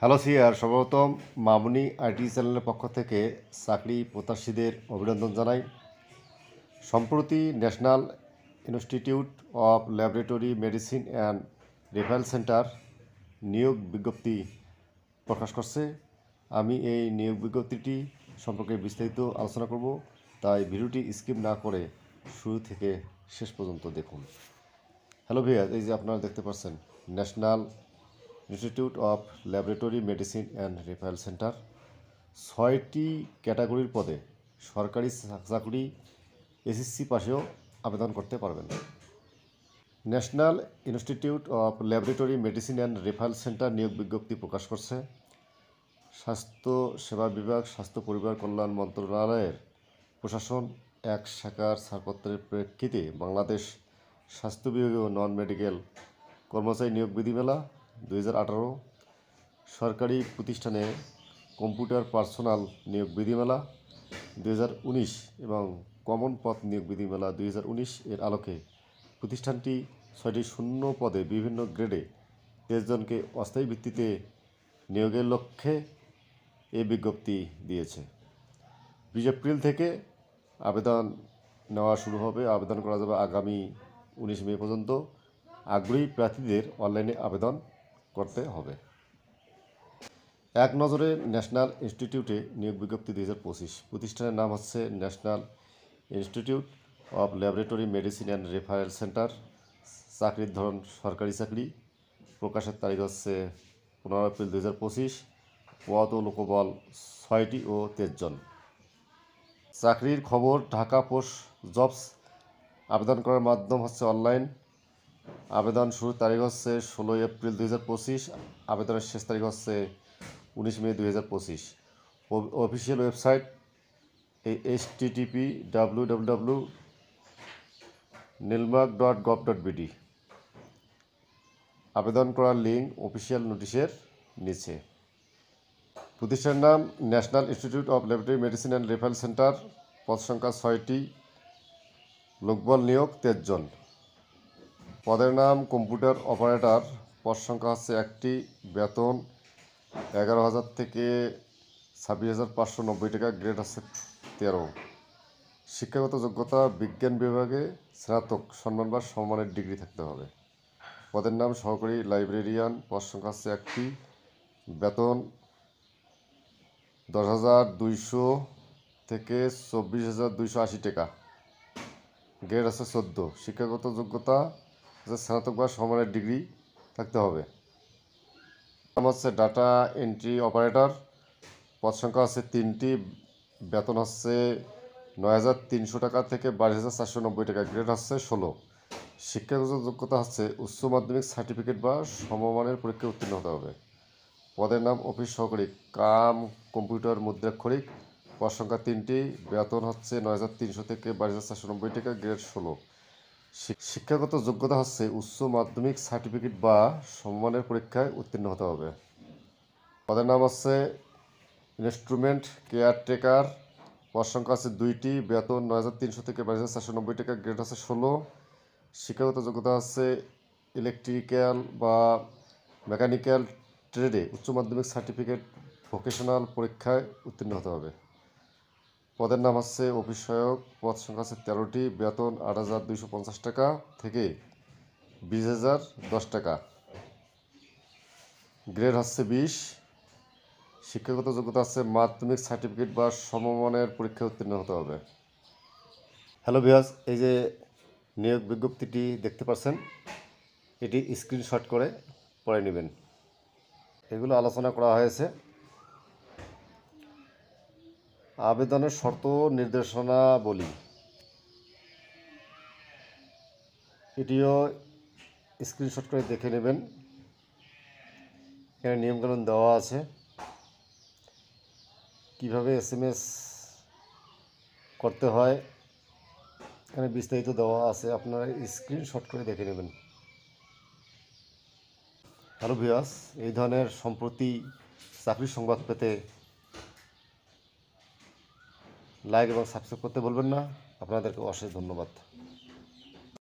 Hello সিয়ার, সর্বপ্রথম মামুনি IT চ্যানেলের পক্ষ থেকে চাকরি প্রত্যাশীদের অভিনন্দন জানাই। সম্প্রতি national institute of laboratory medicine and referral centre নিয়োগ বিজ্ঞপ্তি প্রকাশ করছে। আমি এই নিয়োগ বিজ্ঞপ্তিটি সম্পর্কে বিস্তারিত আলোচনা করব, তাই ভিডিওটি স্কিপ না করে শুরু থেকে শেষ পর্যন্ত দেখুন। হ্যালো ভাইয়া, এই যে আপনারা দেখতে পাচ্ছেন national institute of laboratory medicine and referral centre 6টি ক্যাটাগরির পদে সরকারি চাকরি এসএসসি পাশেও আবেদন করতে পারবেন। National institute of laboratory medicine and referral centre নিয়োগ বিজ্ঞপ্তি প্রকাশ করছে। স্বাস্থ্য সেবা বিভাগ, স্বাস্থ্য পরিবার কল্যাণ মন্ত্রণালয়ের প্রশাসন এক শাখার ছাড়পত্রের প্রেক্ষিতে বাংলাদেশ স্বাস্থ্য বিভাগীয় নন মেডিকেল কর্মচারী নিয়োগ বিধিমালা 2018, সরকারি প্রতিষ্ঠানে কম্পিউটার পার্সোনাল নিয়োগ বিধিমালা 2019 এবং কমন পদ নিয়োগ বিধিমালা 2019 এর আলোকে প্রতিষ্ঠানটি 6টি শূন্য পদে বিভিন্ন গ্রেডে 23 জনকে অস্থায়ী ভিত্তিতে নিয়োগের লক্ষ্যে এই বিজ্ঞপ্তি দিয়েছে। 20 এপ্রিল থেকে আবেদন নেওয়া শুরু হবে। আবেদন করা যাবে আগামী 19 মে পর্যন্ত। আগ্রহী প্রার্থীদের অনলাইনে আবেদন করতে হবে। এক নজরে ন্যাশনাল ইনস্টিটিউটে নিয়োগ বিজ্ঞপ্তি 2025। প্রতিষ্ঠানের নাম হচ্ছে national institute of laboratory medicine and referral centre. চাকরির ধরন সরকারি চাকরি। প্রকাশের তারিখ হচ্ছে 15 এপ্রিল 2025। পদ ও লোকবল 6টি ও 23 জন। চাকরির খবর ঢাকা পোস্ট জবস। আবেদন করার মাধ্যম হচ্ছে অনলাইন। আবেদন শুরুর তারিখ হচ্ছে 16 এপ্রিল 2025। আবেদনের শেষ তারিখ হচ্ছে 19 মে 2025। Official website http://nilmark.gov.bd। আবেদন করার লিঙ্ক অফিসিয়াল নোটিশের নিচে। প্রতিষ্ঠানের নাম national institute of laboratory medicine and referral centre. পদ সংখ্যা 6টি, লোকবল নিয়োগ 23 জন। পদের নাম কম্পিউটার অপারেটর। পদ সংখ্যা হচ্ছে 1টি। বেতন 11,000 থেকে 26,590 টাকা। গ্রেড হচ্ছে 13। শিক্ষাগত যোগ্যতা বিজ্ঞান বিভাগে স্নাতক সম্মান বা সমমানের ডিগ্রি থাকতে হবে। পদের নাম সহকারী লাইব্রেরিয়ান। পদ সংখ্যা হচ্ছে 1টি। বেতন 10,200 থেকে 24,280 টাকা। গ্রেড আছে 14। শিক্ষাগত যোগ্যতা স্নাতক বা সমমানের ডিগ্রি থাকতে হবে। নাম হচ্ছে ডাটা এন্ট্রি অপারেটর। পদ সংখ্যা হচ্ছে 3টি। বেতন হচ্ছে 9,300 টাকা থেকে 22,490 টাকা। গ্রেড হচ্ছে 16। শিক্ষাগত যোগ্যতা হচ্ছে উচ্চ মাধ্যমিক সার্টিফিকেট বা সমমানের পরীক্ষায় উত্তীর্ণ হতে হবে। পদের নাম অফিস সহকারী কাম কম্পিউটার মুদ্রাক্ষরিক। পদ সংখ্যা 3টি। বেতন হচ্ছে 9,300 থেকে 22,490 টাকা। গ্রেড 16। শিক্ষাগত যোগ্যতা হচ্ছে উচ্চ মাধ্যমিক সার্টিফিকেট বা সমমানের পরীক্ষায় উত্তীর্ণ হতে হবে। পদের নাম হচ্ছে ইনস্ট্রুমেন্ট কেয়ারটেকার। পদ সংখ্যা আছে 2টি। বেতন 9,300 থেকে 22,490 টাকা। গ্রেড হচ্ছে 16। শিক্ষাগত যোগ্যতা হচ্ছে ইলেকট্রিক্যাল বা মেকানিক্যাল ট্রেডে উচ্চ মাধ্যমিক সার্টিফিকেট ভোকেশনাল পরীক্ষায় উত্তীর্ণ হতে হবে। পদের নাম হচ্ছে অফিস সহায়ক। পদ সংখ্যা আছে 13টি। বেতন 8,250 টাকা থেকে 20,010 টাকা। গ্রেড হচ্ছে 20। শিক্ষাগত যোগ্যতা আছে মাধ্যমিক সার্টিফিকেট বা সমমানের পরীক্ষায় উত্তীর্ণ হতে হবে। হ্যালো ভিউয়ার্স, এই যে নিয়োগ বিজ্ঞপ্তিটি দেখতে পাচ্ছেন, এটি স্ক্রিনশট করে পড়ে নেবেন। এগুলো আলোচনা করা হয়েছে। আবেদনের শর্ত নির্দেশনা বলি, এটিও স্ক্রিনশট করে দেখে নেবেন। এখানে নিয়মকানুন দেওয়া আছে, কিভাবে SMS করতে হয় এখানে বিস্তারিত দেওয়া আছে, আপনারা স্ক্রিনশট করে দেখে নেবেন। হ্যালো ভিউয়ার্স, এই ধরনের সম্প্রতি চাকরির সংবাদ পেতে লাইক এবং সাবস্ক্রাইব করতে বলবেন না। আপনাদেরকে অশেষ ধন্যবাদ।